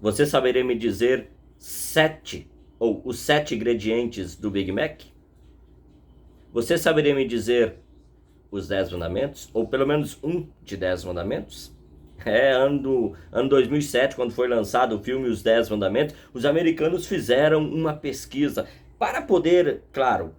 Você saberia me dizer 7 ou os 7 ingredientes do Big Mac? Você saberia me dizer os 10 mandamentos? Ou pelo menos um de 10 mandamentos? Ano 2007, quando foi lançado o filme Os 10 Mandamentos, os americanos fizeram uma pesquisa para poder, claro,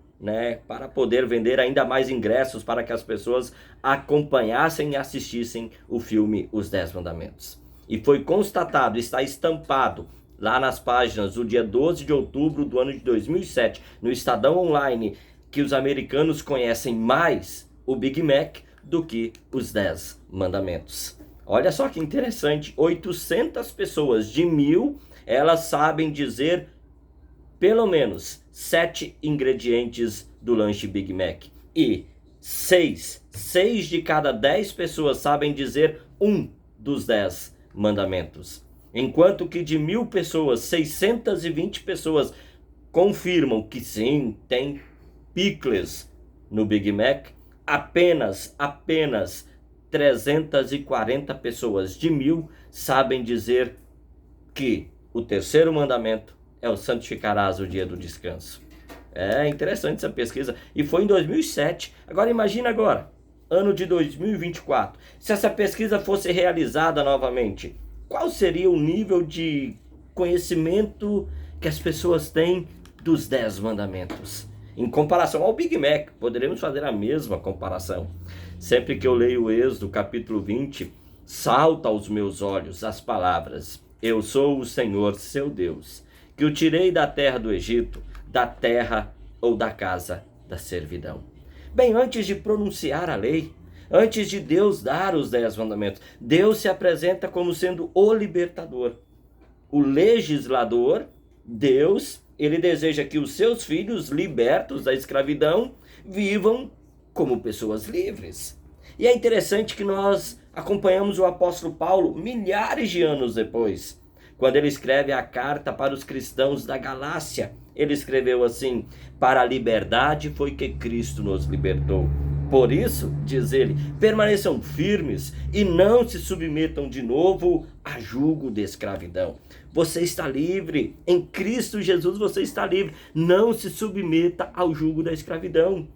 para poder vender ainda mais ingressos para que as pessoas acompanhassem e assistissem o filme Os 10 Mandamentos. E foi constatado, está estampado lá nas páginas do dia 12 de outubro do ano de 2007, no Estadão Online, que os americanos conhecem mais o Big Mac do que os 10 mandamentos. Olha só que interessante, 800 pessoas de 1.000, elas sabem dizer pelo menos 7 ingredientes do lanche Big Mac. E 6 de cada 10 pessoas sabem dizer um dos 10 mandamentos. Enquanto que de 1.000 pessoas, 620 pessoas confirmam que sim, tem pickles no Big Mac, apenas 340 pessoas de 1.000 sabem dizer que o terceiro mandamento é o santificarás o dia do descanso. É interessante essa pesquisa. E foi em 2007. Agora imagina agora, ano de 2024. Se essa pesquisa fosse realizada novamente, qual seria o nível de conhecimento que as pessoas têm dos 10 mandamentos? Em comparação ao Big Mac, poderemos fazer a mesma comparação. Sempre que eu leio o Êxodo, capítulo 20, salta aos meus olhos as palavras: eu sou o Senhor, seu Deus, que o tirei da terra do Egito, da terra ou da casa da servidão. Bem, antes de pronunciar a lei, antes de Deus dar os 10 mandamentos, Deus se apresenta como sendo o libertador, o legislador. Deus, ele deseja que os seus filhos, libertos da escravidão, vivam como pessoas livres. E é interessante que nós acompanhamos o apóstolo Paulo milhares de anos depois, quando ele escreve a carta para os cristãos da Galácia. Ele escreveu assim: para a liberdade foi que Cristo nos libertou. Por isso, diz ele, permaneçam firmes e não se submetam de novo a jugo de escravidão. Você está livre, em Cristo Jesus você está livre. Não se submeta ao jugo da escravidão.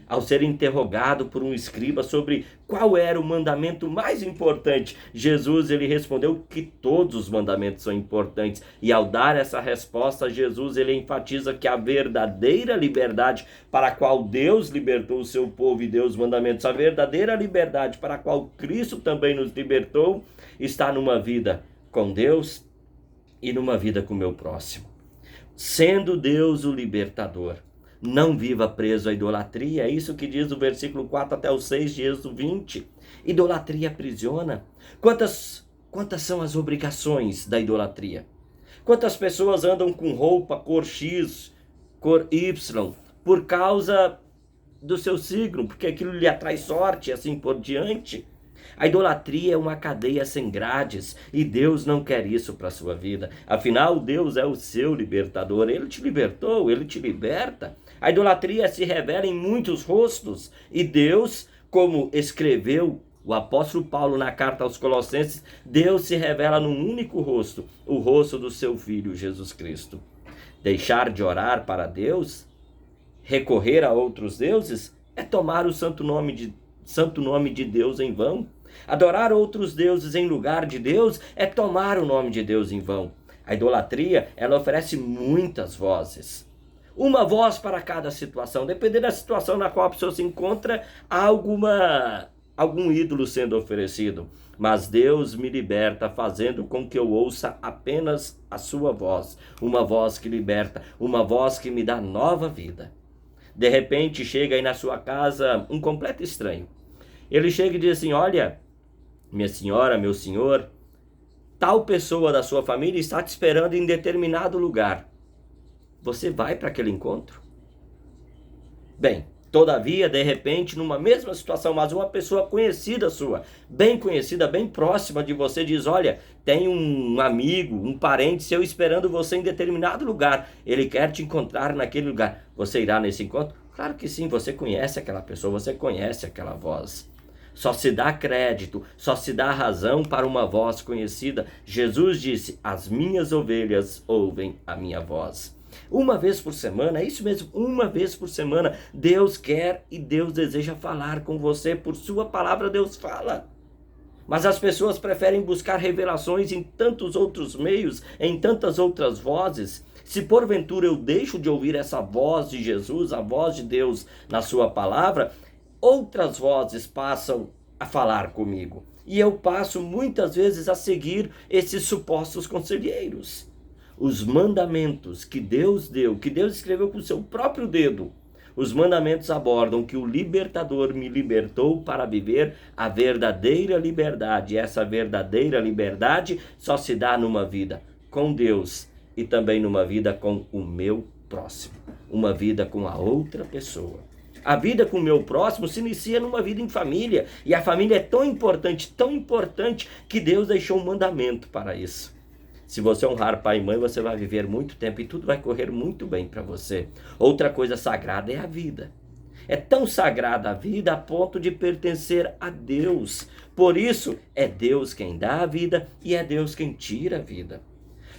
Ao ser interrogado por um escriba sobre qual era o mandamento mais importante, Jesus ele respondeu que todos os mandamentos são importantes. E ao dar essa resposta, Jesus ele enfatiza que a verdadeira liberdade para a qual Deus libertou o seu povo e deu os mandamentos, a verdadeira liberdade para a qual Cristo também nos libertou, está numa vida com Deus e numa vida com o meu próximo. Sendo Deus o libertador, não viva preso à idolatria. É isso que diz o versículo 4 até o 6 de Êxodo 20. Idolatria aprisiona. Quantas são as obrigações da idolatria? Quantas pessoas andam com roupa cor X, cor Y, por causa do seu signo, porque aquilo lhe atrai sorte e assim por diante? A idolatria é uma cadeia sem grades e Deus não quer isso para a sua vida. Afinal, Deus é o seu libertador. Ele te libertou, ele te liberta. A idolatria se revela em muitos rostos e Deus, como escreveu o apóstolo Paulo na carta aos Colossenses, Deus se revela num único rosto, o rosto do seu Filho Jesus Cristo. Deixar de orar para Deus, recorrer a outros deuses, é tomar o santo nome de Deus em vão. Adorar outros deuses em lugar de Deus é tomar o nome de Deus em vão. A idolatria, ela oferece muitas vozes. Uma voz para cada situação. Dependendo da situação na qual a pessoa se encontra, há algum ídolo sendo oferecido. Mas Deus me liberta fazendo com que eu ouça apenas a sua voz. Uma voz que liberta, uma voz que me dá nova vida. De repente chega aí na sua casa um completo estranho. Ele chega e diz assim: olha, minha senhora, meu senhor, tal pessoa da sua família está te esperando em determinado lugar. Você vai para aquele encontro? Bem, todavia, de repente, numa mesma situação, mas uma pessoa conhecida sua, bem conhecida, bem próxima de você, diz: olha, tem um amigo, um parente seu esperando você em determinado lugar. Ele quer te encontrar naquele lugar. Você irá nesse encontro? Claro que sim, você conhece aquela pessoa, você conhece aquela voz. Só se dá crédito, só se dá razão para uma voz conhecida. Jesus disse: as minhas ovelhas ouvem a minha voz. Uma vez por semana, é isso mesmo, uma vez por semana, Deus quer e Deus deseja falar com você. Por sua palavra Deus fala. Mas as pessoas preferem buscar revelações em tantos outros meios, em tantas outras vozes. Se porventura eu deixo de ouvir essa voz de Jesus, a voz de Deus na sua palavra, outras vozes passam a falar comigo. E eu passo muitas vezes a seguir esses supostos conselheiros. Os mandamentos que Deus deu, que Deus escreveu com o seu próprio dedo, os mandamentos abordam que o libertador me libertou para viver a verdadeira liberdade. E essa verdadeira liberdade só se dá numa vida com Deus e também numa vida com o meu próximo, uma vida com a outra pessoa. A vida com o meu próximo se inicia numa vida em família, e a família é tão importante que Deus deixou um mandamento para isso. Se você honrar pai e mãe, você vai viver muito tempo e tudo vai correr muito bem para você. Outra coisa sagrada é a vida. É tão sagrada a vida a ponto de pertencer a Deus. Por isso, é Deus quem dá a vida e é Deus quem tira a vida.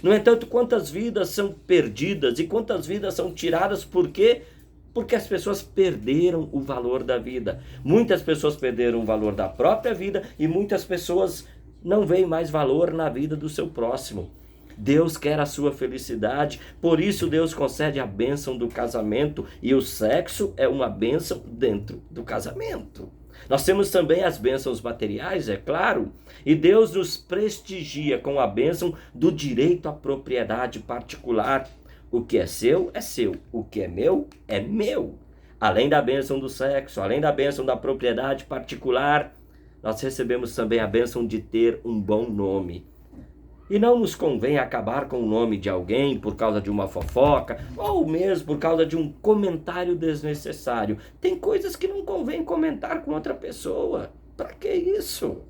No entanto, quantas vidas são perdidas e quantas vidas são tiradas, por quê? Porque as pessoas perderam o valor da vida. Muitas pessoas perderam o valor da própria vida e muitas pessoas não veem mais valor na vida do seu próximo. Deus quer a sua felicidade, por isso Deus concede a bênção do casamento, e o sexo é uma bênção dentro do casamento. Nós temos também as bênçãos materiais, é claro, e Deus nos prestigia com a bênção do direito à propriedade particular. O que é seu, o que é meu, é meu. Além da bênção do sexo, além da bênção da propriedade particular, nós recebemos também a bênção de ter um bom nome. E não nos convém acabar com o nome de alguém por causa de uma fofoca, ou mesmo por causa de um comentário desnecessário. Tem coisas que não convém comentar com outra pessoa. Para que isso?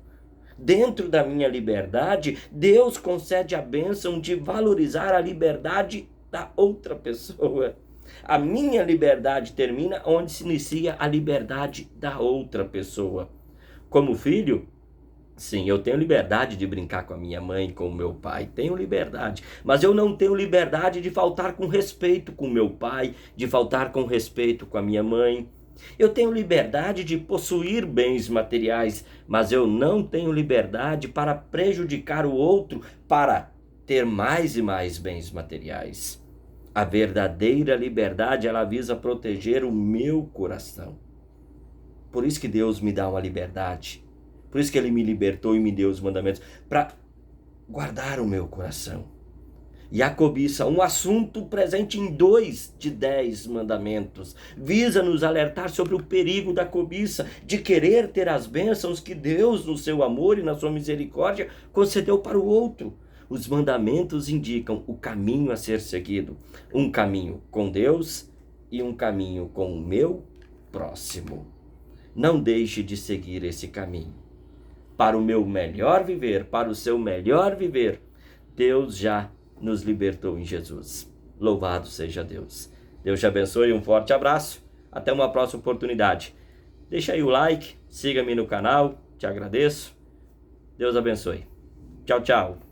Dentro da minha liberdade, Deus concede a bênção de valorizar a liberdade da outra pessoa. A minha liberdade termina onde se inicia a liberdade da outra pessoa. Como filho, sim, eu tenho liberdade de brincar com a minha mãe, com o meu pai, tenho liberdade. Mas eu não tenho liberdade de faltar com respeito com o meu pai, de faltar com respeito com a minha mãe. Eu tenho liberdade de possuir bens materiais, mas eu não tenho liberdade para prejudicar o outro para ter mais e mais bens materiais. A verdadeira liberdade, ela visa proteger o meu coração. Por isso que Deus me dá uma liberdade. Por isso que Ele me libertou e me deu os mandamentos, para guardar o meu coração. E a cobiça, um assunto presente em 2 de 10 mandamentos, visa nos alertar sobre o perigo da cobiça, de querer ter as bênçãos que Deus, no seu amor e na sua misericórdia, concedeu para o outro. Os mandamentos indicam o caminho a ser seguido, um caminho com Deus e um caminho com o meu próximo. Não deixe de seguir esse caminho. Para o meu melhor viver, para o seu melhor viver, Deus já nos libertou em Jesus. Louvado seja Deus. Deus te abençoe, um forte abraço. Até uma próxima oportunidade. Deixa aí o like, siga-me no canal, te agradeço. Deus abençoe. Tchau, tchau.